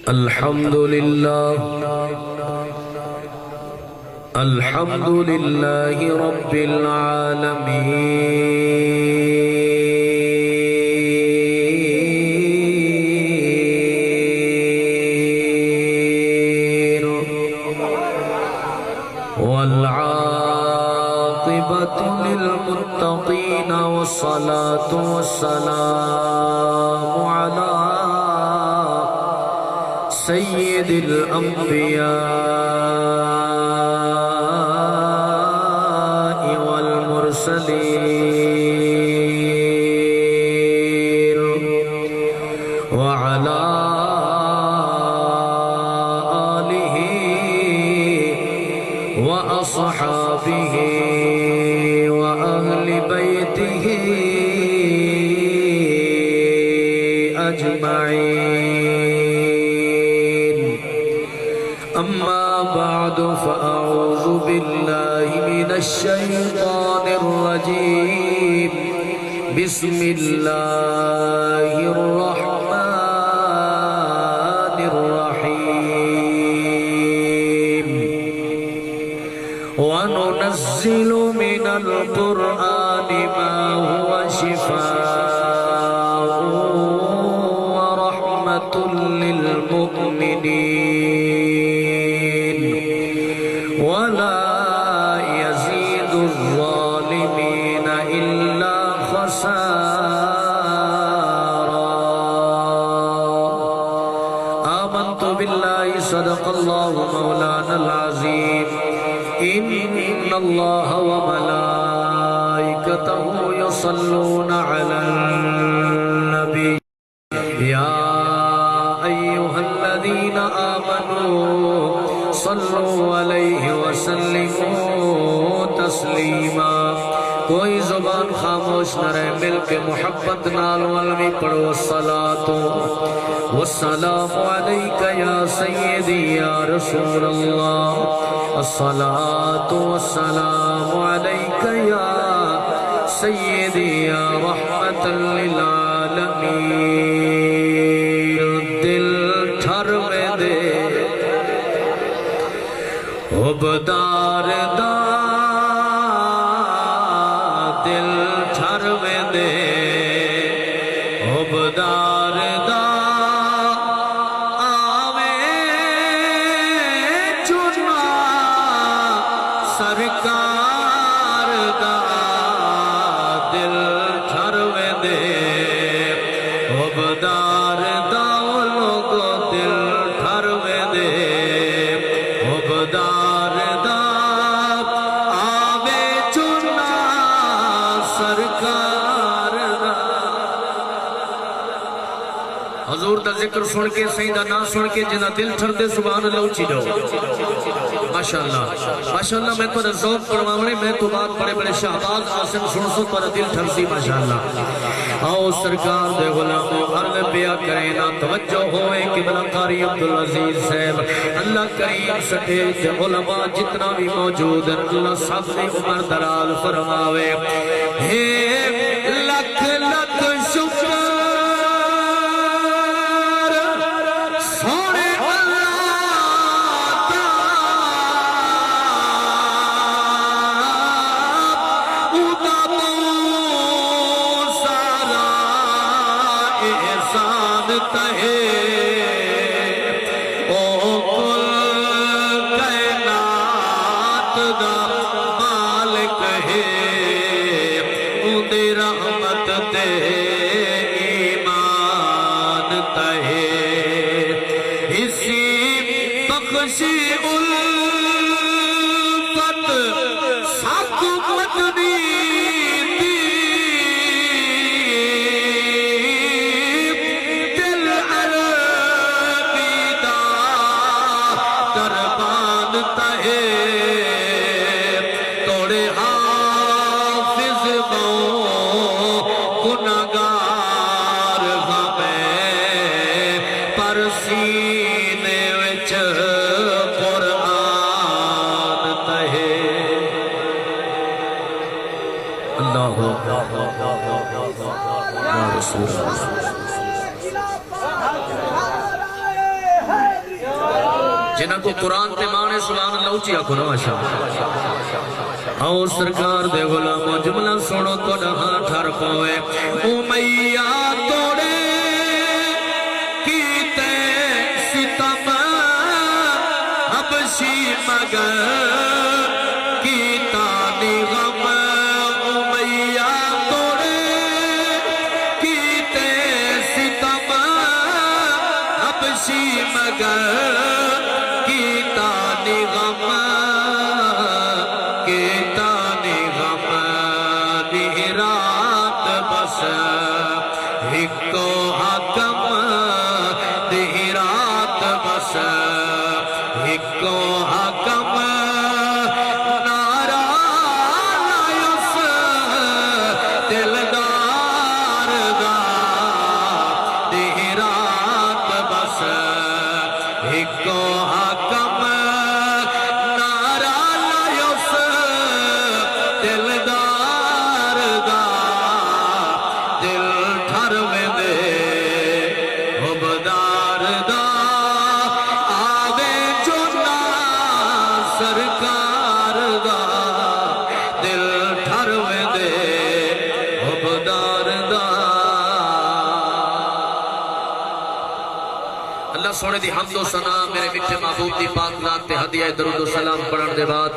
الحمد لله رب العالمين والعاقبة للمتقين والصلاة والسلام على سيد الأنبياء والمرسلين وعلى آله وأصحابه وأهل بيته أجمعين. أما بعد فأعوذ بالله من الشيطان الرجيم. بسم الله الرحمن الرحيم. وننزل من القرآن ما هو شفاء ورحمة للمؤمنين ولا يزيد الظالمين إلا خسارا. آمنت بالله صدق الله مولانا العظيم. إن الله وملائكته يصلون على النبي يا أيها الذين آمنوا صلوا عليه وسلموا تسلیما. کوئی زبان خاموش نہ رہے، مل کے محبت نال والمی پڑھو. الصلاة والسلام علیک یا سیدی یا رسول اللہ. الصلاة والسلام علیک یا سیدی یا رحمت للعالمین. دل ٹھر میں دے عبدار دا، دل ٹھر میں دے عبدار دا. سرکار دا دل ٹھروے دے عبدار دا لوگو دل ٹھروے دے عبدار دا آوے چنا سرکار دا. حضور دا ذکر سن کے سیدہ نہ سن کے جنہ دل ٹھر دے سبحان اللہ اچھی جاؤ. ماشاءاللہ ماشاءاللہ. میں تو ذوق پڑھوانے میں تو بات بڑے بڑے شہباز قاسم سن سو پر دل ٹھرسی. ماشاءاللہ. آؤ سرکار دے غلاموں عرض پیا کریں نا توجہ ہوئے قبلہ قاری عبدالعزیز صاحب. اللہ کریم سٹیج دے علماء جتنا بھی موجود ہیں اللہ سب نے عمر دراز فرماوے. ہے لکھ لکھ شکر اللہ جنہاں کو قرآن تے مانے سبحان اللہ اچھی آکھو نا ماشاءاللہ او سرکار دے غلاموں جملہ سنو تو نہاں ٹھر پوے امیہ توڑے کیتے ستم حبشی مگر کیتا نغم امیہ توڑے کیتے ستم حبشی مگر کیتا نغم کیتا نغم دہرات بس ہکو حکم دہرات بس ہکو حکم نارا لائس دلدار دا دہرات بس ہکو حکم نارا لائس دلدار دا دل ٹھر میں دے حبدار دا آوے جو نا سرکار دا دل ٹھر میں دے حبدار دا اللہ سونے دی حمد و ثنا میرے مٹھے محبوب دی پاک ذات تے ہدیہ درود و سلام پڑھن دے بعد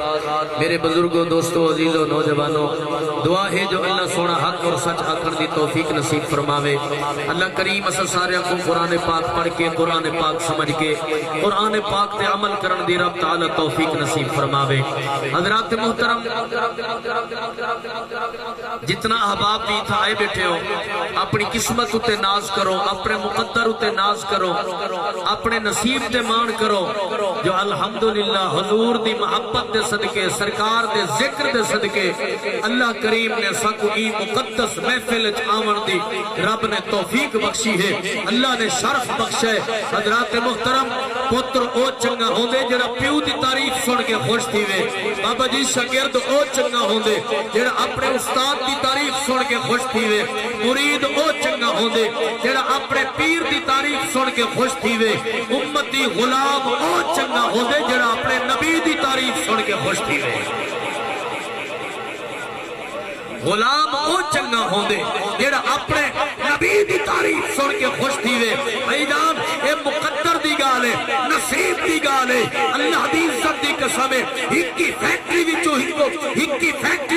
میرے بزرگوں دوستوں عزیزوں نوجوانوں دعا ہے جو اللہ سونا حق اور سچ آکھن دی توفیق نصیب فرماوے اللہ کریم اسا سارے کو قرآن پاک پڑھ کے قرآن پاک سمجھ کے قرآن پاک تے عمل کرن دی رب تعالی توفیق نصیب فرماوے حضرات محترم جتنا احباب بھی تھا آئے بیٹھے ہو اپنی قسمت اتے ناز کرو اپنے مقدر اتے ناز کرو اپنے نصیب تے مان کرو جو الحمدللہ حضور دی محبت دے صدقے سرکار دے ذکر دے صدقے اللہ کریم نے ساکو ای مقدس محفل آمن دی رب نے توفیق بخشی ہے اللہ نے شرف بخشے حضرات محترم پتر او چنگا ہوندے جڑا پیو دی تعریف سن کے خوش تھی وے بابا جی شاگرد او چنگا ہوندے جڑا اپنے استاد دی تعریف سن کے خوش تھی وے مرید او چنگا ہوندے جڑا اپنے پیر دی تعریف سن کے خوش تھی وے امتی غلام او چنگا ہوندے جڑا اپنے نبی دی تعریف سن کے خوش تھی وے غلام او چنگا ہوندے جڑا اپنے نبی دی تعریف سن کے خوش تھی وے بھائی جان اے مقدر دی گالے نصیب دی گالے اللہ دی عزت دی قسم ہے ہکی فیکٹری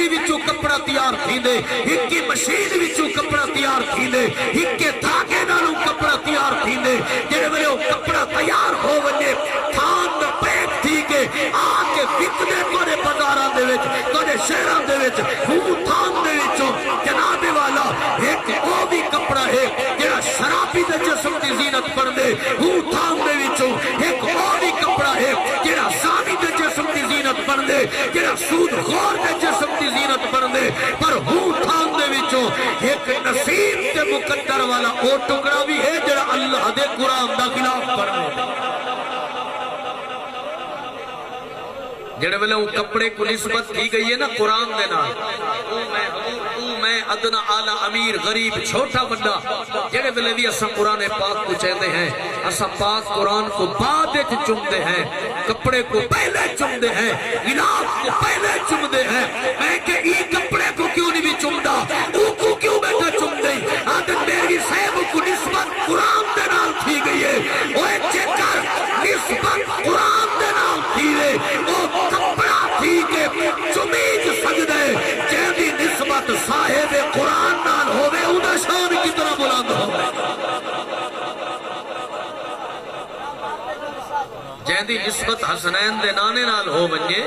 وچوں کپڑا تیار تھیندے ہکی مشین وچوں کپڑا تیار تھیندے ہکے دھاگے نالوں کپڑا تیار تھیندے جڑے ویلے او کپڑا تیار ہو ونجے تھان دا پیک تھی کے آ کے وکدے کونے بازاراں دے وچ کونے شہراں دے وچ تھان دے وچوں جناب والا ایک او بھی کپڑا ہے جڑا شرابی دے جسم دی زینت پر دے تھان دے وچوں ایک او بھی کپڑا ہے جڑا زانی دے جسم دی زینت پر دے جڑا سود خور دے جسم دی زینت پر دے پر تھان دے وچوں ایک نصیب تے مقدر والا او ٹکڑا بھی ہے جڑا اللہ دے قرآن دا خلاف پر دے جڑے ویلے وہ کپڑے کو نسبت کی گئی ہے نا قرآن دے نال میں ادنا آلہ امیر غریب چھوٹا بڑا جڑے ویلے بھی اسا قرآن پاک کو چاہتے ہیں اسا پاک قرآن کو بعد چمدے ہیں کپڑے کو پہلے چمدے ہیں غلاف کو پہلے چمدے ہیں میں کہ ای کپڑے کو کیوں نہیں بھی چمدہ او کو کیوں بیٹا چمدے آدھن میری صاحب کو نسبت قرآن دے نال تھی گئی ہے اوہ چکر نسبت قرآن دے نال تھی گئی او کپڑا تھی کہ چمید سجدے جیدی نسبت صاحب قرآن نال ہوئے انہا شان کتنا بلند ہوئے جیدی نسبت حسنین دے نانے نال ہو بنجے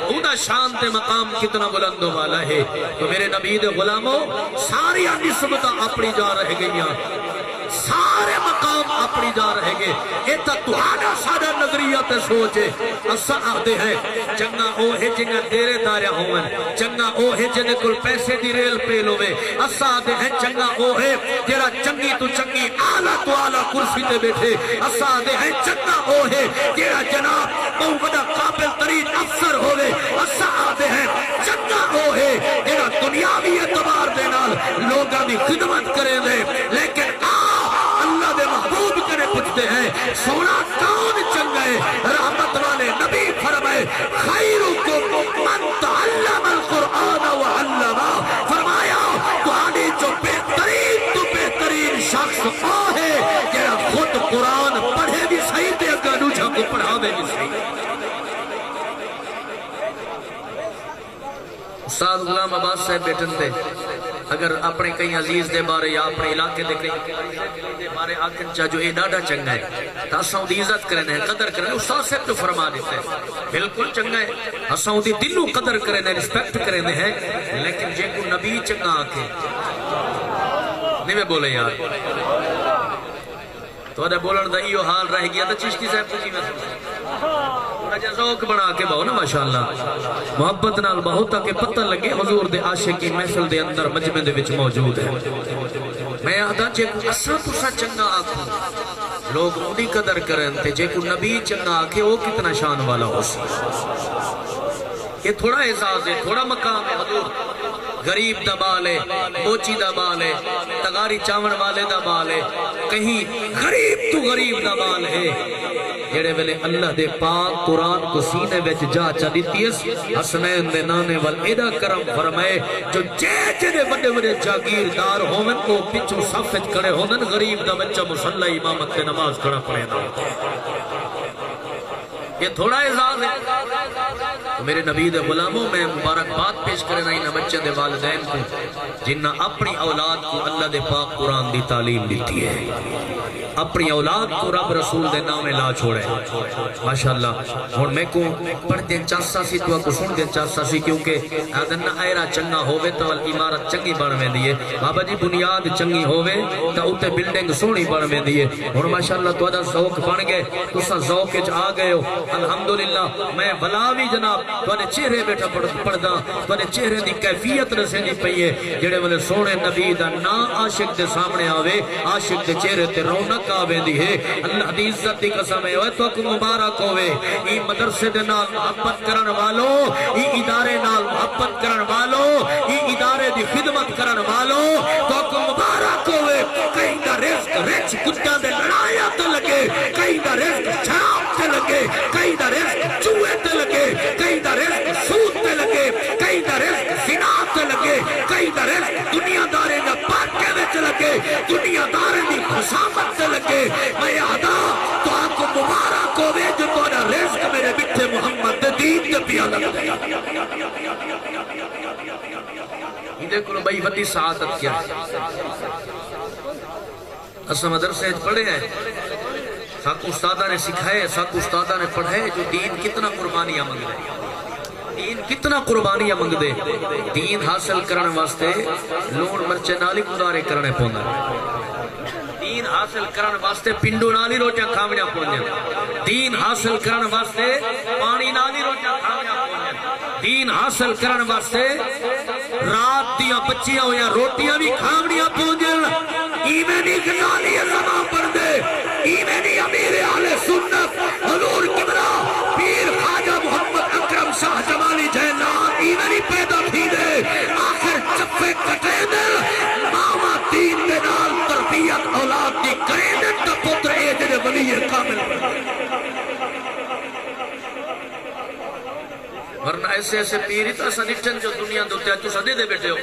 انہا شان دے مقام کتنا بلند والا ہے تو میرے نبی دے غلاموں ساری نسبتہ اپنی جا رہ گئیاں سارے مقام اپنی جا رہے گے ایتا تہانا سادہ نظریات سوچے اسا آدھے ہیں چنگا او ہے جنگا دیرے دارے ہوئے چنگا او ہے جنگا کل پیسے دی ریل پیل ہوئے اسا آدھے ہیں چنگا او ہے جرا چنگی تو چنگی آلہ تو آلہ کرسی تے بیٹھے اسا آدھے ہیں چنگا او ہے جرا جناب بہت قابل ترین افسر ہوئے اسا آدھے ہیں چنگا او ہے جرا دنیاوی اعتبار دے نال لوگاں دی خدمت کرے دے لیکن اللہ دے محبوب کرے پوچھتے ہیں سونا کون چنگا ہے رحمت صحیح تے اگا دوجھا کو پڑھاوے بھی صحیح استاد غلام عباس صاحب بیٹھن تے اگر اپنے کئی عزیز دے بارے یا اپنے علاقے دے کئی دے بارے آکھن چاہ جو اے ڈاڈا چنگا ہے تاساں دی عزت کرنے ہیں قدر کرنے استاد صاحب تو فرما دیتے ہیں بالکل چنگا ہے اساں دی دلوں قدر کرنے رسپیکٹ کرنے ہیں لیکن جے کو نبی چنگا آکھے نہیں میں بولے یار تو ادھے بولن دا ایو حال رہ گیا تو چشتی صاحب کو کی میں جا ذوق بنا کے بہو نا ماشاءاللہ محبت نال بہو تاکہ پتہ لگے حضور دے عاشق کی محفل دے اندر مجمع دے وچ موجود ہے میں آدھا جے کو اسا تسا چنگا آکھو لوگ اُنہی قدر کرن تے جے کو نبی چنگا آکھے وہ کتنا شان والا ہو سی یہ تھوڑا احساس ہے تھوڑا مقام ہے حضور غریب دا بال ہے موچی دا بال ہے تغاری چاون والے دا بال ہے کہیں غریب تو غریب دا بال ہے جڑے ویلے اللہ دے پاک قرآن کو سینے وچ جا چا دیتیس حسنین دے نانے والعیدہ کرم فرمائے جو جے بڑے بڑے جاگیردار ہومن کو پچھو صفت کرے ہومن غریب دا بچہ مسلح امامت کے نماز کھڑا پڑے نا یہ تھوڑا اعزاز ہے میرے نبی دے غلاموں میں مبارکباد پیش کرنا ان بچے دے والدین کو جنہ اپنی اولاد کو اللہ دے پاک قرآن دی تعلیم دیتی ہے اپنی اولاد کو رب رسول دے نام لا چھوڑے ماشاءاللہ اور میں کو پڑھ دیں چاہتا سی تو کو سن دیں چاہتا سی کیونکہ آدھن آئرہ چنگا ہوئے تو عمارت چنگی بڑھ میں دیئے بابا جی بنیاد چنگی ہوئے تو اتے بلڈنگ سونی بڑھ میں دیئے اور ماشاءاللہ تو ادھا ذوق بن گئے تو سا ذوق اچ آ گئے ہو الحمدللہ میں بلاوی جناب تو نے چہرے بیٹھا پڑھدا تو نے چہرے دی کیفیت رسے نہیں پئیے جڑے والے سونے نبی دا نا عاشق دے سامنے آوے عاشق دے چہرے تے رونق آوے دی ہے اللہ دی عزت دی قسم ہے تو کو مبارک ہوئے ای مدرسے دے نال محبت کرن والو ای ادارے نال محبت کرن والو ای ادارے دی خدمت کرن والو تو کو مبارک ہوئے کہیں دا رزق رچ کتا دے لڑایا تے لگے کہیں دا رزق شراب تے لگے کہیں دا رزق چوہے تے لگے کہیں دا رزق سود تے لگے کہیں دا رزق زنا تے لگے کہیں دا رزق دنیا دارے دا پاکے وچ لگے دنیا دارے دی خسامت تے لگے میں آدھا تو آپ کو مبارک ہوئے جو تورا رزق میرے بٹھے محمد دین تے پیا لگا یہ دیکھو لو بھائی وطی سعادت کیا اسا مدرسے پڑھے ہیں ساکو استادہ نے سکھائے ساکو استادہ نے پڑھائے جو دین کتنا قربانیاں منگ دے دین کتنا قربانیاں منگ دے دین حاصل کرنے واسطے لون مرچے نالی گزارے کرنے پوندر دین حاصل کرنے واسطے پنڈو نالی روٹیاں کھاویاں پوندر دین حاصل کرنے واسطے پانی نالی روٹیاں کھاویاں پوندر دین حاصل کرنے واسطے رات دیاں بچیاں ہویاں روٹیاں بھی کھاویاں پوندر ایمینی گنالی زمان پر دے ایمینی امیر اہل سنت حضور کبرا پیر خواجہ محمد اکرم شاہ جمالی جیلان ایمینی پیدا تھی دے آخر چپے کٹے دل ماما دین دے نال تربیت اولاد دی کرے دے تا پتر اے جنے ولی کامل ورنہ ایسے ایسے پیری تا سا نٹھن جو دنیا دوتے تو سدے دے بیٹھے ہو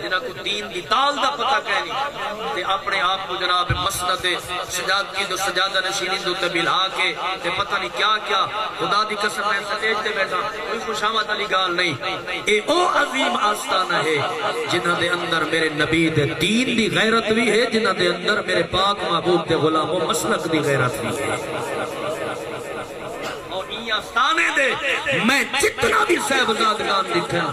جنہ کو دین دی تال دا پتہ کہنی تے اپنے آپ کو جناب مسند سجاد کی دو سجادہ نشینی دو تبیل آکے تے پتہ نہیں کیا کیا خدا دی قسم میں سٹیج تے بیٹھا کوئی خوشامت علی گال نہیں اے او عظیم آستانہ ہے جنہ دے اندر میرے نبی دے دین دی غیرت بھی ہے جنہ دے اندر میرے پاک محبوب دے غلاموں مسلک دی غیرت بھی ہے آستانے دے میں جتنا بھی صاحبزادگان دکھا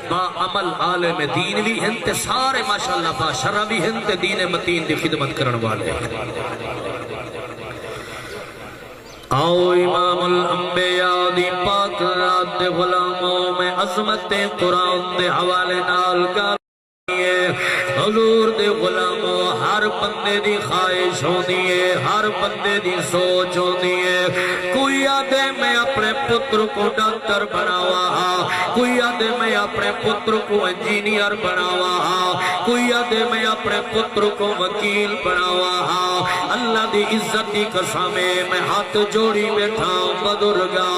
با عمل عالم دین بھی ہنتے سارے ماشاءاللہ با شرع بھی ہنتے دین متین دی خدمت کرن والے آؤ امام الانبیاء دی پاک رات دے غلاموں میں عظمت قرآن دے حوالے نال گا حضور دے غلاموں ہر بندے دی خواہش ہوندی ہے ہر بندے دی سوچ ہوندی ہے کوئی آدھے میں اپنے پتر کو ڈاکٹر بناوا ہاں کوئی آدھے میں اپنے پتر کو انجینئر بناوا ہاں کوئی آدھے میں اپنے پتر کو وکیل بناوا ہاں اللہ دی عزت دی قسم میں ہاتھ جوڑی بیٹھا بزرگا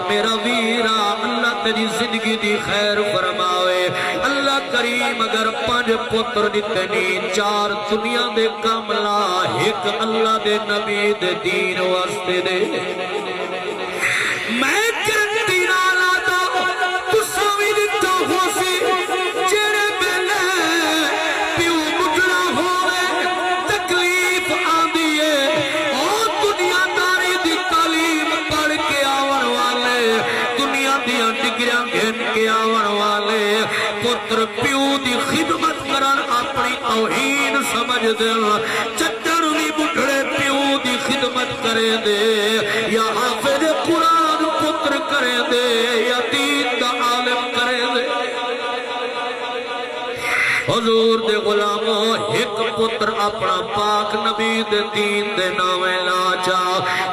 میرا ویرا اللہ تیری زندگی دی خیر فرماوے اللہ کریم اگر پانچ پتر دیتے نہیں چار دنیا دے کاملہ ایک اللہ دے نبی دے دین واسطے دے میں کرتی نالا دا تساوی دیتا ہو سی جڑے بلے پیو مجھنا ہوئے تکلیف آدھی ہے اور دنیا داری دی تعلیم پڑھ کے آور والے دنیا دیا ڈگریاں گھن کے آور والے پتر پیو دی خدمت کرن اپنی توہین سمجھ دل چچر بھی مجھڑے پیو دی خدمت کرے دے یا حافظ قرآن پتر کرے دے یا دین دا عالم کرے دے حضور دے غلاموں ایک پتر اپنا پاک نبی دے دین دے نامے لاچا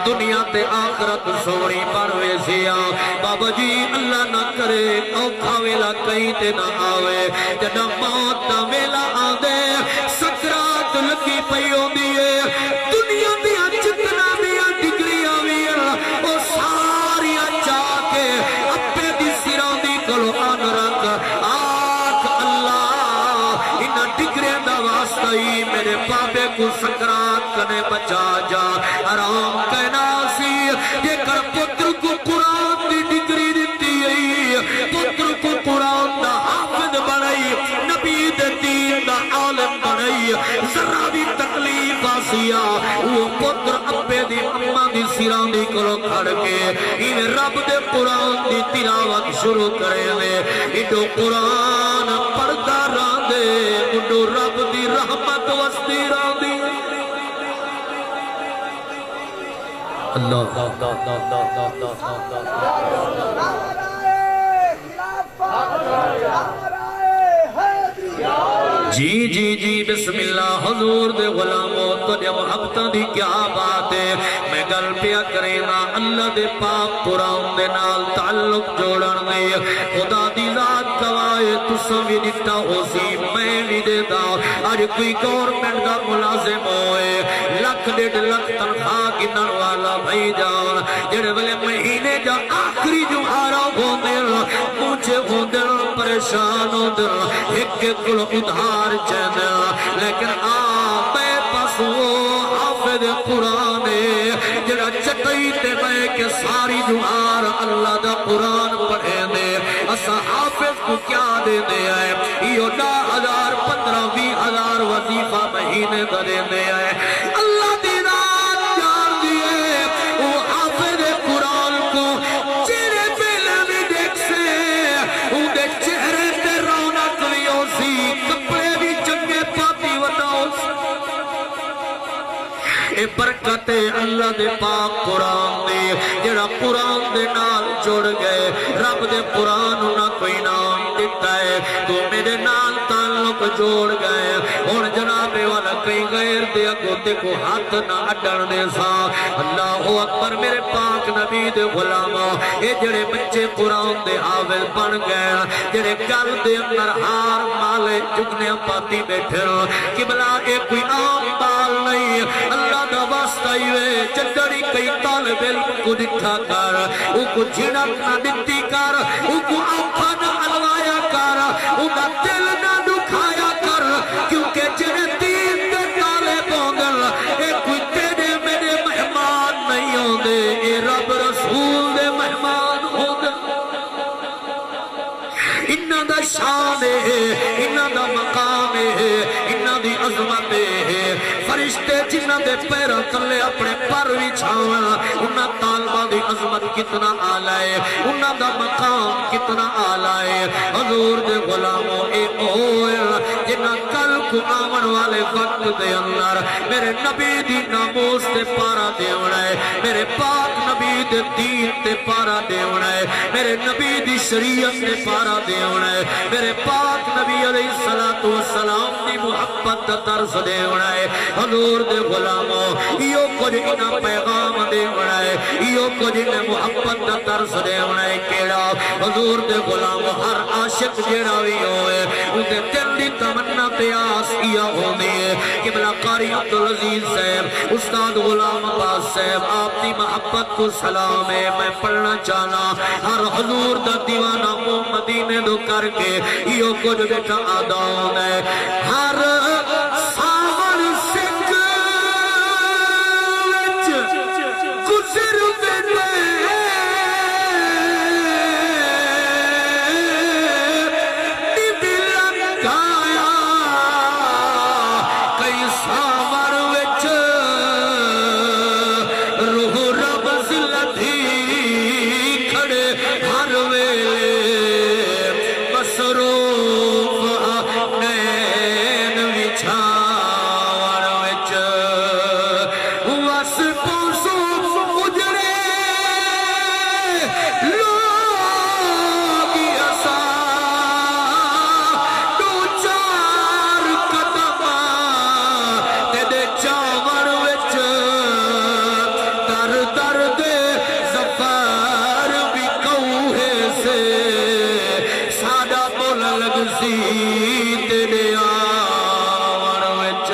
دنیا تے آخرت سونی پرویسیا بابا جی اللہ نہ کرے اوکھا ویلا کہیں تے نہ آوے جنہ موت دا ویلا آدے سکرات لگی پیوں دیئے دنیا دیا جتنا دیا ڈگری آویا او ساریا چاہ کے اپنے دی سران دی کلو آن رکھ آکھ اللہ انہ ڈگرے دا واسطہ ہی میرے پاپے کو سکرات کنے بچا جا آرام کہنا سی یہ کر پتر کو قرآن دی ڈگری دیتی ہے پتر کو قرآن دا حافظ بڑھائی نبی دے دین دا عالم بڑھائی ذرا بھی تکلیف آسیا وہ پتر اپے دی اممہ دی سیران دی کرو کھڑ کے انہیں رب دے قرآن دی تلاوت شروع کرے لے انہوں قرآن پردہ ران دے انہوں رب دی رحمت وستی ران دی اللہ جی جی جی بسم اللہ حضور دے غلاموں تو جب محبتہ دی کیا بات ہے میں گل پیا کرینا اللہ دے پاک قرآن دے نال تعلق جوڑن دے خدا دی ذات کوائے تسا بھی دتا ہو سی میں بھی دے دا آج کوئی گورنمنٹ دا ملازم ہوئے لکھ ڈیڑھ لکھ تنخواہ گنن والا بھائی جان جڑے بلے مہینے جا آخری جو آرہ ہو دل مجھے ہو دل پریشان ہو دل ایک کلو ادھار چیدل لیکن آبے پاس وہ حافظ قرآن جڑا چٹائی تے میں کہ ساری جوار اللہ دا قرآن پڑھے دے اسا حافظ کو کیا دے دے آئے یہ 10,000 15,000 وظیفہ مہینے دے دے آئے اللہ دی رات جان دیئے وہ حافظ قرآن کو چہرے پہلے بھی دیکھ سے وہ دے چہرے تے رونق لیوں سی کپڑے بھی چنگے پاتی وٹاؤ سی اے برکت اللہ دے پاک قرآن دے جڑا قرآن دے نال جوڑ گئے رب دے قرآن نہ کوئی نام دیتا ہے تو میرے نال تعلق جوڑ گئے اور جناب والا کئی غیر دے اگوتے کو ہاتھ نہ اڈر دے سا اللہ اکبر میرے پاک نبی دے غلامہ اے جڑے بچے قرآن دے حافظ بن گئے جڑے گل دے اندر ہار مالے جگنے پاتی بیٹھے قبلہ اے کوئی عام بال نہیں اللہ دا واسطہ ہوئے چکڑی کئی طالب علم کو دکھا کر او کو جھڑک نہ دکھتی کر او کو آنکھا نہ علوایا کر او کا دل نہ دکھایا کر کیونکہ جنہیں دین دے طالب ہونگل اے کوئی تیرے میرے مہمان نہیں ہوں دے اے رب رسول دے مہمان ہوں دے انہاں دا شان ہے انہاں دا مقام ہے انہاں دی عظمت ہے فرشتے جنہاں دے پیروں تلے اپنے پر بھی چھاواں انہاں طالبہ دی عظمت کتنا آلائے انہاں دا مقام کتنا آلائے حضور دے غلاموں اے اوئے جنہاں کل کو آمن والے وقت دے اندر میرے نبی دی ناموس تے پارا دیونا ہے میرے پاک نبی دے دین تے پارا دیونا ہے میرے نبی دی شریعت تے پارا دیونا ہے میرے پاک نبی علیہ السلام دی محبت طرز دیونا ہے حضور دے غلاموں ایو کچھ انہاں پیغام دیونا ہے ایو کچھ انہیں محبت طرز دیونا ہے کیڑا حضور دے غلاموں ہر عاشق جیڑا بھی ہوئے انہیں دل دی تمنا پیاس کیا ہونے کہ بلا قاری عبدالعزیز صاحب استاد غلام عباس صاحب آپ دی محبت کو سلام ہے میں پڑھنا چاہنا ہر حضور دا دیوانہ مدینے دو کر کے ایو کچھ بیٹا آدان ہے ہر ساور سے ہر درد ظفر بھی کوہے سے سادہ بولا لگ سی تیرے آور وچ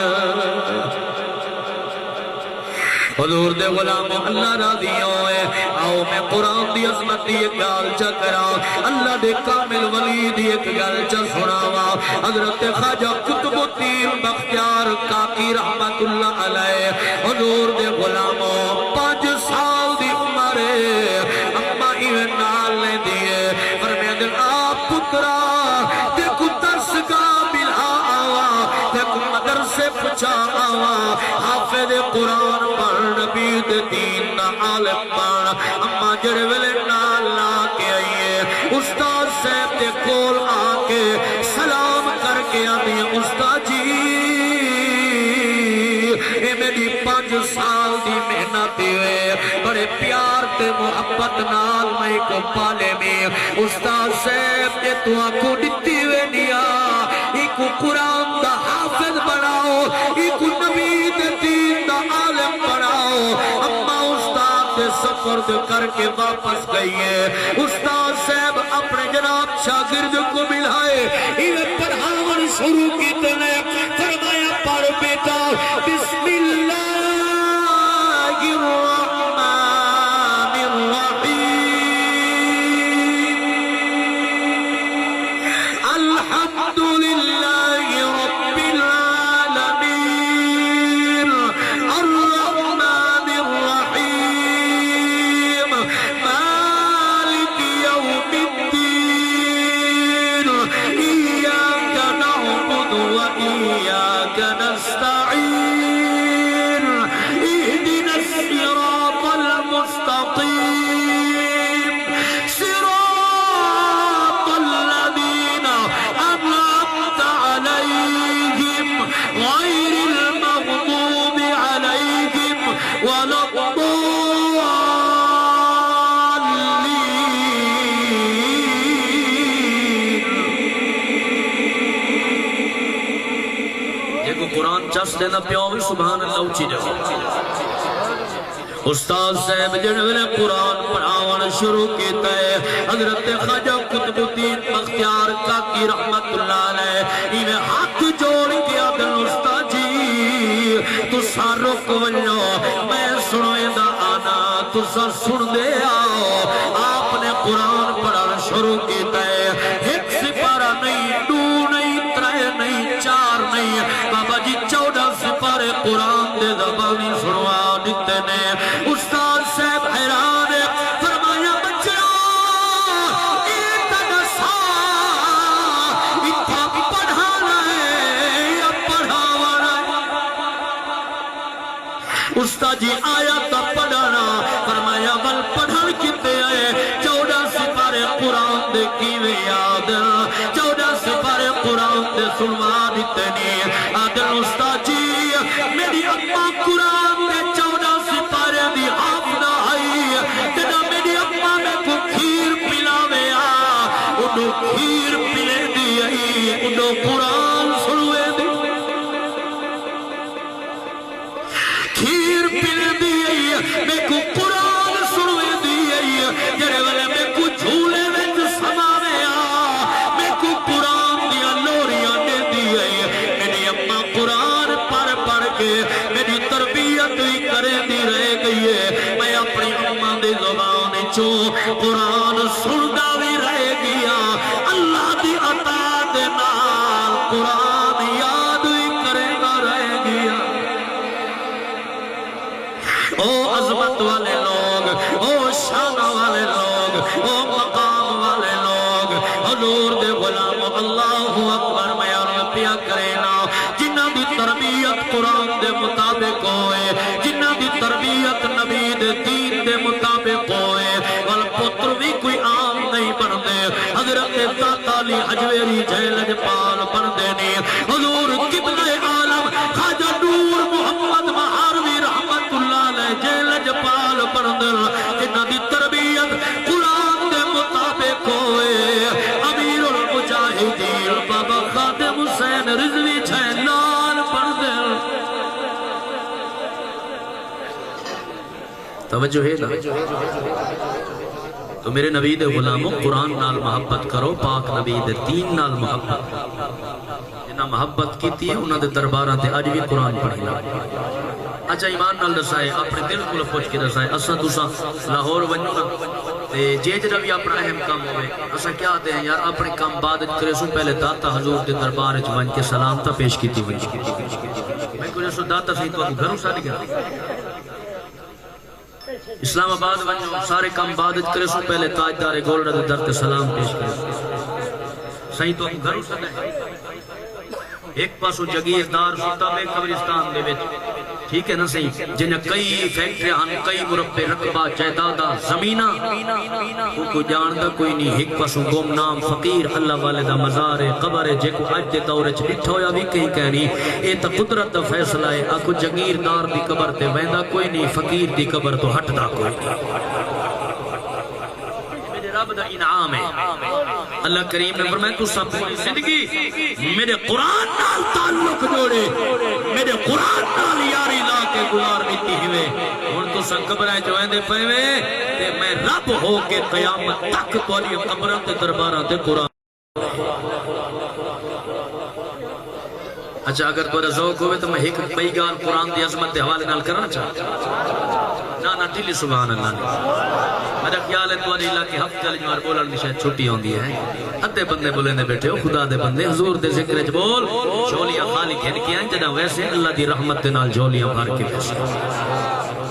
حضور دے غلام اللہ راضی ہوئے آؤ میں قرآن دی عظمت دی ایک گال چکرا اللہ دے کامل ولی دی ایک گال سناوا حضرت خواجہ قطب الدین بختیار کاکی رحمت اللہ علیہ حضور دے غلاموں 5 سال دی عمرے اما ایویں نال لے دیے فرمیندے آپ پترا دیکھو ترس کا ملا آوا دیکھو مدرسے پچھا آوا حافظ قرآن پڑھ نبی دے دین دا عالم پڑھ اما جڑے ویلے نال لا کے آئیے استاد صاحب دے کول آ کے سلام کر کے آدھی استاد جی اے میری 5 سال دی محنت ہوئے بڑے پیار تے محبت نال میں کو پالے میں استاد صاحب نے تو آنکھوں ڈٹی ہوئے نیا ایک قرآن دا حافظ بناؤ ایک نبی دے دین دا عالم بناؤ اما استاد دے سفر دے کر کے واپس گئی ہے استاد صاحب اپنے جناب شاگرد کو ملائے انہیں پڑھاون شروع کی تنے فرمایا پڑھ بیٹا بسم اللہ الرحمن الرحیم الحمدللہ رب العالمین الرحمن الرحیم مالک یوم الدین ایاک نعبد و ایاک نستعین اہدنا الصراط المستقیم صراط الذین انعمت علیہم غیر المغضوب علیہم ولا دیکھو قرآن چس دینا پیوں بھی سبحان اللہ اچھی جگہ استاد صاحب جنوے قرآن پڑھاون شروع کیتا ہے حضرت خواجہ قطب الدین بختیار کاکی رحمت اللہ علیہ انہیں ہاتھ جوڑ کے آدھن استاد جی تو ساروں کو ونجو میں سنویں دا آنا تو سر سن دے آؤ آپ نے قرآن پڑھانا شروع کیتا ہے ایک سپارہ نہیں 2 نہیں 3 نہیں 4 نہیں بابا جی 14 سپارے قرآن دے زبانی سنوا دیتے نے استاد صاحب حیران ہے فرمایا بچہ ایک نسا اتھا پڑھانا ہے یا پڑھاوانا ہے استاد جی آیا تا پڑھانا فرمایا بل پڑھن کتے آئے 14 سپارے قرآن دے کیوے یاد 14 سپارے قرآن دے سنوا دیتے نے آدھر استاد جی میری اپا قرآن دے 14 سپارے دی حافظہ آئی تینا میری اپا میں کو کھیر پلاوے انہوں کھیر پلے دی آئی انہوں قرآن سنوے دی کھیر پلے دی آئی میں کو قرآن سنوے دی آئی جڑے والے میں کو جھولے میں جو سماوے میں کو قرآن دیا لوریاں دے دی آئی میری اپا قرآن پڑھ کے میری تربیت ہی کرے دی رہ گئی ہے میں اپنی اماں دے زبان چوں قرآن سندا بھی رہ گیا اللہ دی عطا دے نال قرآن یاد ہی کرے گا رہ گیا او عظمت والے لوگ او شان والے لوگ او مقام والے لوگ حضور دے غلام اللہ اکبر میں عرب پیا کرینا جنہ دی تربیت قرآن دے مطابق ہوئے جنہ دی تربیت نبی دے دین دے مطابق ہوئے والپتر بھی کوئی عام نہیں بندے حضرت داتا علی حجویری جیلج پال بندے نے حضور قبلہ عالم خواجہ نور محمد مہاروی رحمت اللہ علیہ جیلج پال بندے جنہ دی تربیت قرآن دے مطابق ہوئے امیر المجاہدین بابا خادم حسین رضوی چھینال بندے توجہ ہے نا؟ تو میرے نبی دے غلاموں قرآن نال محبت کرو، پاک نبی دے دین نال محبت جنہاں محبت کیتی ہے انہاں دے درباراں تے اج بھی قرآن پڑھنا۔ اچھا ایمان نال دسائے، اپنے دل کو پوچھ کے دسائے، اساں تساں لاہور ونجو نا تے جے جڑا بھی اپنا اہم کام ہوئے اساں کیا دے ہیں یار اپنے کام بعد کرے سو پہلے داتا حضور دے دربار وچ ون کے سلام تا پیش کیتی ہوئی۔ میں کوئی سو داتا سی تو گھروں ساڈ گیا اسلام آباد ونجو سارے کام بعد کرے سو پہلے تاجدار گولڈ دے در تے سلام پیش کرے صحیح تو گھروں ساڈ ایک پاسو جگیردار ستا میں قبرستان دے وچ ٹھیک ہے نا صحیح جنہیں کئی فیکٹری ہن کئی مربع رقبہ جائیدادہ زمینہ کو جاندہ کوئی نہیں ایک پاسو گمنام فقیر اللہ والے دا مزار قبر جے کو اج دے دور وچ بیٹھا ہویا بھی کہیں کہنی اے تا قدرت دا فیصلہ ہے اکو جگیردار دی قبر تے ویندا کوئی نہیں فقیر دی قبر تو ہٹدا کوئی نہیں رب دا انعام ہے۔ اللہ کریم نے فرمایا تو سب پوری زندگی میرے قرآن نال تعلق جوڑے، میرے قرآن نال یاری لا کے گزار دیتی ہوئے ہن تو سب قبریں جو ہیں دے پئے تے میں رب ہو کے قیامت تک تواڈی قبراں تے درباراں تے قرآن۔ اچھا اگر تھوڑا ذوق ہوئے تو میں ایک پئی گال قرآن دی عظمت دے حوالے نال کرنا چاہتا نا ٹھلی سبحان اللہ نے میرا خیال ہے تواڈی علاقے ہفتہ علی جمعہ بولن دی شاید چھٹی ہوندی ہے ادھے بندے بولنے بیٹھے ہو خدا دے بندے حضور دے ذکر وچ بول جھولیاں خالی گھن کے آئیں جدا ویسے اللہ دی رحمت دے نال جھولیاں بھر کے پیش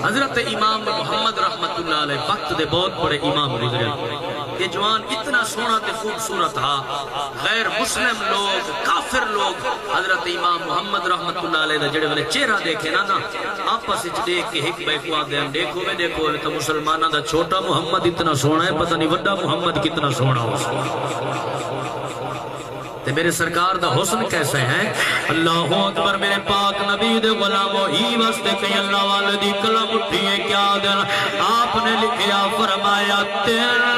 حضرت امام محمد رحمت اللہ علیہ وقت دے بہت بڑے امام گزرے یہ جوان اتنا سونا تے خوبصورت تھا غیر مسلم لوگ کافر لوگ حضرت امام محمد رحمت اللہ علیہ دا جڑے والے چہرہ دیکھے نا آپس اچھ دیکھ کے ایک بیک واد دیں دیکھو میں دیکھو تو مسلمانہ دا چھوٹا محمد اتنا سونا ہے پتہ نہیں وڈا محمد کتنا سونا ہو تے میرے سرکار دا حسن کیسے ہیں اللہ اکبر میرے پاک نبی دے غلاموں ہی واسطے کہیں اللہ والدی کلم اٹھئے کیا دل آپ نے لکھیا فرمایا تیرے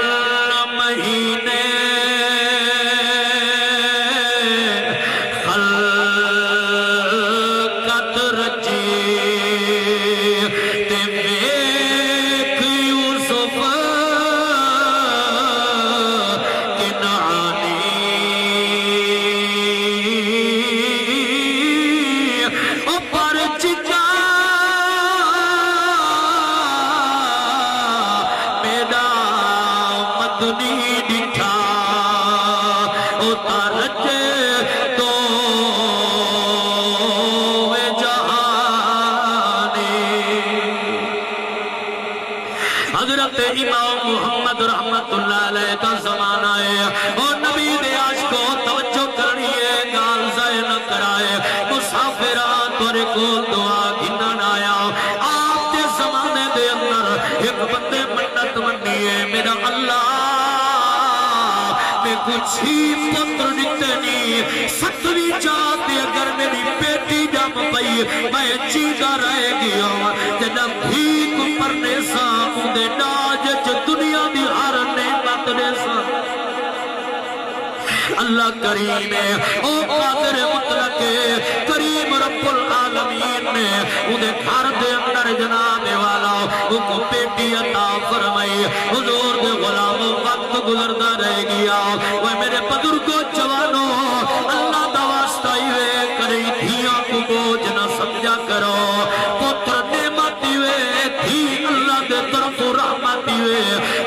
مہینے حضرت امام محمد رحمت اللہ علیہ کا زمانہ ہے اور نبی دے عاشقوں توجہ کرنی ہے گال ضائع نہ کرائے مسافران تورے کو دعا گھنن آیا آپ کے زمانے دے اندر ایک بندے منت منی ہے میرا اللہ میں کچھ ہی پتر نکتنی 7ویں چاہتے اگر میری بیٹی جم پئی میں چیدہ رہ گیا جنب بھی پرنے ساموں دے ناجچ دنیا دی ہر نعمت دے ساموں اللہ کریم ہے او قادر مطلق کریم رب العالمین نے انہیں گھر دے اندر جناب والا ان کو بیٹی عطا فرمائی حضور دے غلاموں وقت گزرتا رہ گیا وہ میرے بزرگوں جوانوں اللہ دا واسطہ ہوئے کرے دھیاں کو بوجھ نہ سمجھا کرو پتر نعمت ہوئے تھی اللہ دے طرف رحمت ہوئے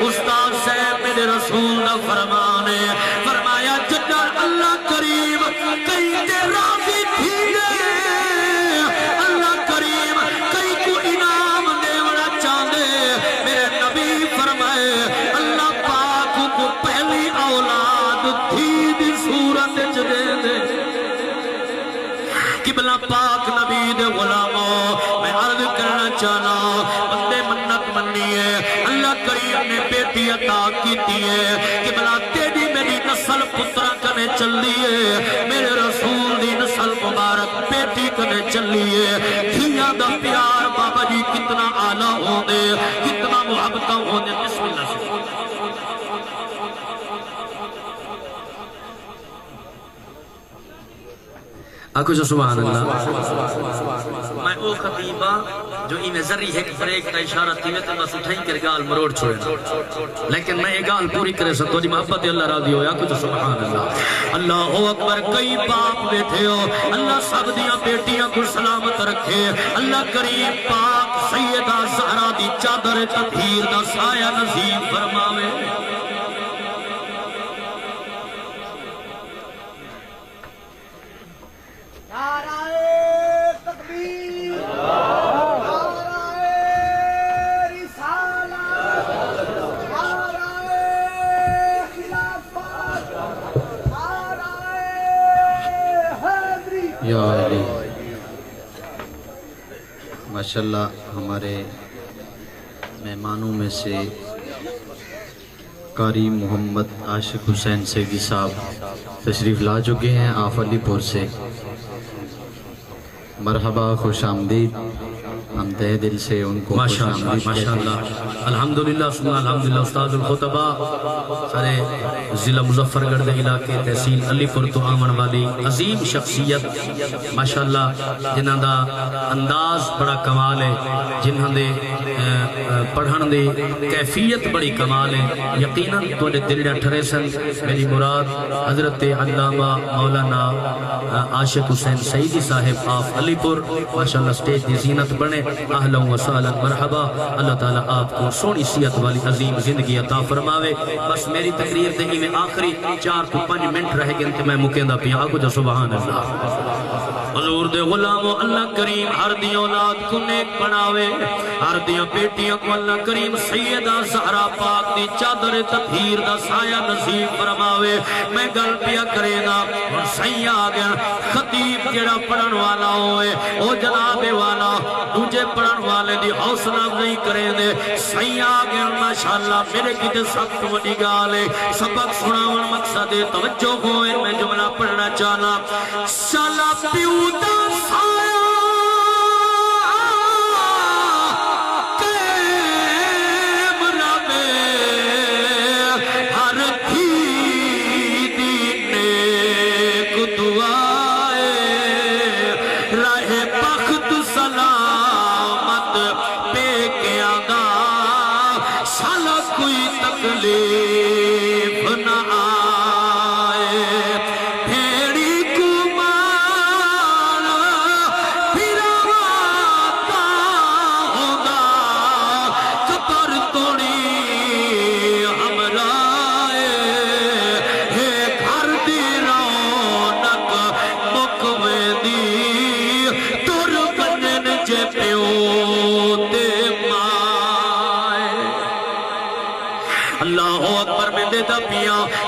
استاد سے میرے رسول نے فرمانے فرمایا جدر اللہ کریم کئی تے راضی تھی اللہ کریم کئی کو انعام دیونا چاہتے میرے نبی فرمائے اللہ پاک کو پہلی اولاد تھی دی صورت جدے دے قبلہ پاک نبی دے غلاموں میں عرض کرنا چاہنا بندے منت منی ہے اللہ کریم نے بیٹی عطا کیتی ہے قبلہ تیری میری نسل پترہ کنے چل لیے میرے رسول دی نسل مبارک بیٹی کنے چل لیے دھیاں دا پیار بابا جی کتنا آلہ ہونے کتنا محبتہ ہونے بسم اللہ سے آکو جو سبحان اللہ میں او خطیبہ جو میں ذری ہے کہ فریق کا اشارہ تھی تو بس اٹھائیں کر گال مروڑ چھوڑے لیکن میں یہ گال پوری کرے سکتا جی محبت اللہ راضی ہویا کچھ سبحان اللہ اللہ اکبر کئی باپ بیٹھے ہو اللہ سب دیاں بیٹیاں کو سلامت رکھے اللہ کریم پاک سیدہ زہرا دی چادر تطہیر دا سایہ نصیب فرماوے یا علی ماشاءاللہ ہمارے مہمانوں میں سے قاری محمد عاشق حسین سیدی صاحب تشریف لا چکے ہیں آف علی پور سے مرحبا خوش آمدید ہم تہ دل سے ان کو خوش آمدید ماشاءاللہ الحمدللہ سبحان الحمدللہ استاد الخطبہ سارے ضلع مظفرگڑھ دے علاقے تحصیل علی پور تو آمن والی عظیم شخصیت ماشاءاللہ جنہاں دا انداز بڑا کمال ہے جنہاں دے پڑھن دے کیفیت بڑی کمال ہے یقیناً تو دل دے ٹھرے سن میری مراد حضرت علامہ مولانا عاشق حسین سیدی صاحب آف علی پور ماشاءاللہ سٹیج دی زینت بنے اہلا و سہلا مرحبا اللہ تعالیٰ آپ کو سونی صحت والی عظیم زندگی عطا فرماوے بس میری تقریر دے میں آخری 4 تو 5 منٹ رہ گئے تے میں مکیندہ پیا آگو جا سبحان اللہ حضور دے غلامو اللہ کریم ہر دی اولاد کو نیک بناوے ہر دیاں بیٹیاں کو اللہ کریم سیدہ زہرا پاک دی چادر تطہیر دا سایہ نصیب فرماوے میں گل پیا کرے گا اور صحیح آگیا خطیب جڑا پڑھن والا ہوئے او جناب والا دوجے پڑھن والے دی حوصلہ نہیں کرے دے صحیح آگیا ماشاءاللہ میرے کی دے سخت ونی گالے سبق سناون مقصد توجہ ہوئے میں جملہ پڑھنا چاہنا شالا پیوتا سایہ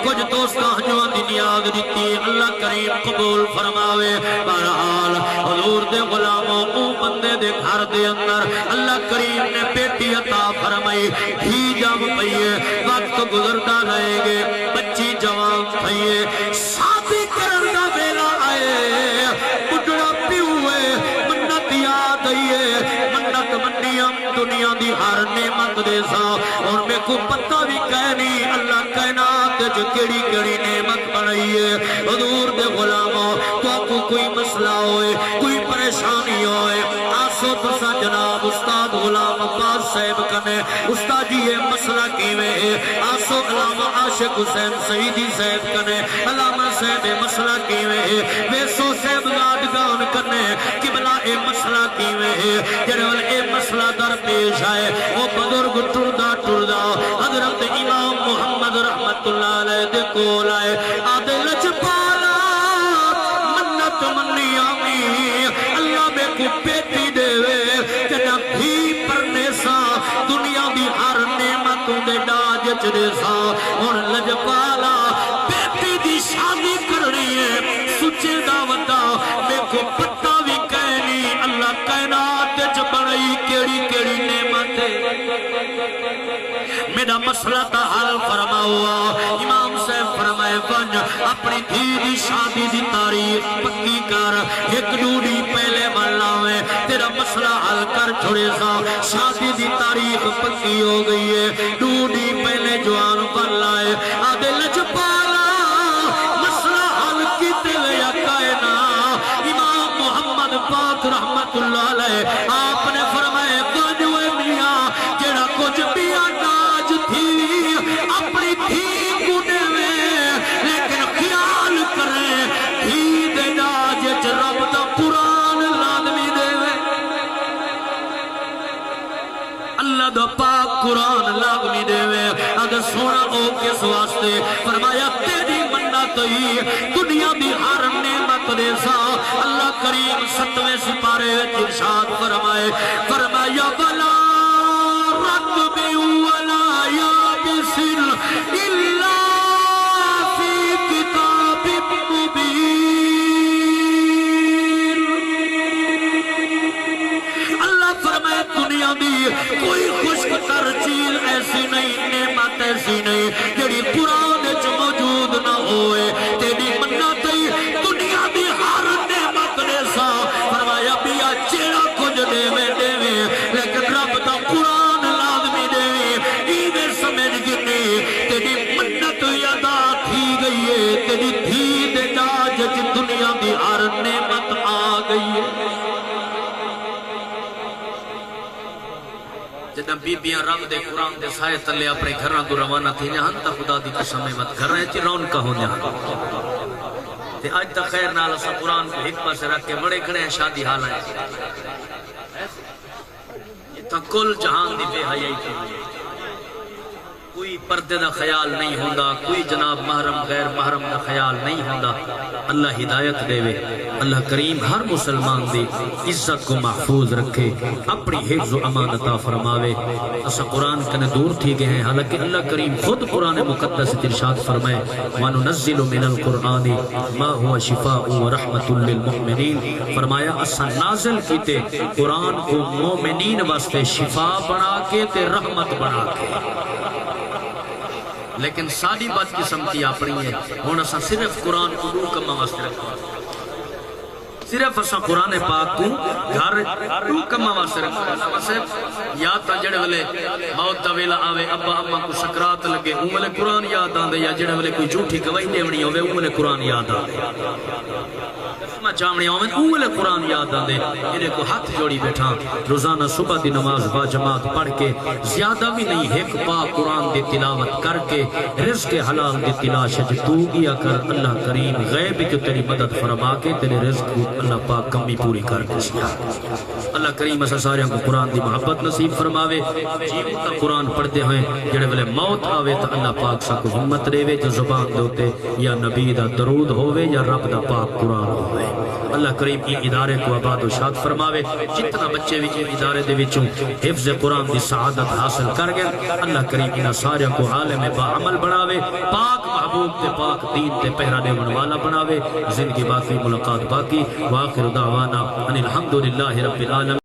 کچھ دوستاں جو دنیاغ دیتی اللہ کریم قبول فرماوے بہرحال حضور دے غلاموں او بندے دے گھر دے اندر اللہ کریم نے بیٹی عطا فرمائی ہی جب پئیے وقت گزرتا رہے گے بچی جوان پئیے شادی کرن دا ویلا آئے بڑھڑا پیوئے منت یاد آئیے منت منیاں دنیا دی ہر نعمت دے سا اور میں کو پتہ بھی کہنی اللہ کائنات جو کیڑی کیڑی نعمت بنائیے حضور دے غلاموں تو آپ کو کوئی مسئلہ ہوئے کوئی پریشانی ہوئے آسو تسا جناب استاد غلام عباس صاحب کنے استاد جی یہ مسئلہ کیوے ہے آسو علامہ عاشق حسین سیدی صاحب کنے علامہ صاحب مسئلہ کیوے ہے ویسو صاحب گادگان کنے قبلہ اے مسئلہ کیوے ہے جنوال اے مسئلہ در پیش آئے وہ بزرگ ٹردہ ٹردہ حضرت امام محمد رحمت اللہ علیہ دے کول آئے آدھے لچ پالا منت منی آمی اللہ میں کو پیٹی دے وے جنہ بھی پرنے سا دنیا بھی ہر نعمتوں دے ڈاج چرے سا اور لج پالا پیٹی دی شادی کرنی ہے سچے دعوتا میں کو پتہ بھی کہنی اللہ کائنات چ بڑی کیڑی کیڑی نعمت میرا مسئلہ تا حل فرما ہوا امام صاحب فرمائے بن اپنی دھی شادی دی تاریخ پکی کر ایک ڈوڑی پہلے ملنا ہوئے تیرا مسئلہ حل کر چھوڑے سا شادی دی تاریخ پکی ہو گئی ہے ڈوڑی پہلے جوان پر لائے آدھے لچ پالا مسئلہ حل کی دل یا کائنا امام محمد پاک رحمت اللہ علیہ آپ نے فرمائے اللہ دا پاک قرآن لازمی دے اگر سونا او کس واسطے فرمایا تیری منت ہی دنیا دی ہر نعمت دے سا اللہ کریم 7ویں سپارے ارشاد فرمائے فرمایا ولا رطب ولا یابس الا فی کتاب مبین اللہ فرمائے دنیا دی کوئی خشک تر چیز ایسی نہیں نعمت ایسی نہیں جڑی قرآن وچ موجود نہ ہوئے تیری منت ہی دنیا دی ہر نعمت نے سا فرمایا بیا چیڑا کچھ دے لیکن رب دا قرآن لازمی دے ایویں سمجھ گئی تیری منت ادا تھی گئی ہے تیری دھی دے جاج دنیا دی ہر نعمت آ گئی ہے جدہ بیبیاں رب دے قرآن دے سائے تلے اپنے گھران کو روانہ تھی جہاں تا خدا دی قسم مت گھر رہے چی رون کا ہو جہاں تے آج تا خیر نالا سا قرآن کو حکمہ سے رکھ کے بڑے کھڑے ہیں شادی حال آئے یہ تا کل جہان دی بے حیائی کی کوئی پردے دا خیال نہیں ہوندہ کوئی جناب محرم غیر محرم دا خیال نہیں ہوندہ اللہ ہدایت دے وے اللہ کریم ہر مسلمان دی عزت کو محفوظ رکھے اپنی حفظ و امانتہ فرماوے اسا قرآن کنے دور تھی گئے ہیں حالانکہ اللہ کریم خود قرآن مقدس ارشاد فرمائے وَنُنَزِّلُ مِنَ الْقُرْآنِ مَا هُوَ شِفَاءٌ وَرَحْمَةٌ لِّلْمُؤْمِنِينَ فرمایا اسا نازل کیتے قرآن کو مومنین واسطے شفا بنا کے تے رحمت بنا کے لیکن ساری بات قسم کی اپنی ہے ہونا سا صرف قرآن کو دو کمہ واسطے رکھا صرف اسا قرآن پاک کو گھر دو کمہ واسطے رکھا یا تا جڑے والے موت دا ویلا آوے ابا اما کو سکرات لگے اون والے قرآن یاد آندے یا جڑے والے کوئی جھوٹی گواہی دیونی ہوئے اون والے قرآن یاد آندے میں چاہمنی آمد اولے قرآن یاد آندے انہیں کو ہاتھ جوڑی بیٹھا روزانہ صبح دی نماز با جماعت پڑھ کے زیادہ بھی نہیں ایک پاک قرآن دی تلاوت کر کے رزق حلال دی تلاش ہے تو گیا کر اللہ کریم غیب کی تیری مدد فرما کے تیرے رزق کو اللہ پاک کمی پوری کر کے سیا اللہ کریم اسا ساریاں کو قرآن دی محبت نصیب فرماوے جیون تا قرآن پڑھتے ہیں جڑے والے موت آوے تا اللہ پاک سا کو ہمت ریوے جو زبان دوتے یا نبی دا درود ہووے یا رب دا پاک قرآن ہووے اللہ کریم کی ادارے کو آباد و شاد فرماوے جتنا بچے بھی ادارے دے وچوں حفظ قرآن دی سعادت حاصل کر گئے اللہ کریم انہا سارے کو عالم با عمل بناوے پاک محبوب تے پاک دین تے پہرہ دیون والا بناوے زندگی باقی ملاقات باقی وآخر دعوانا ان الحمدللہ رب العالمین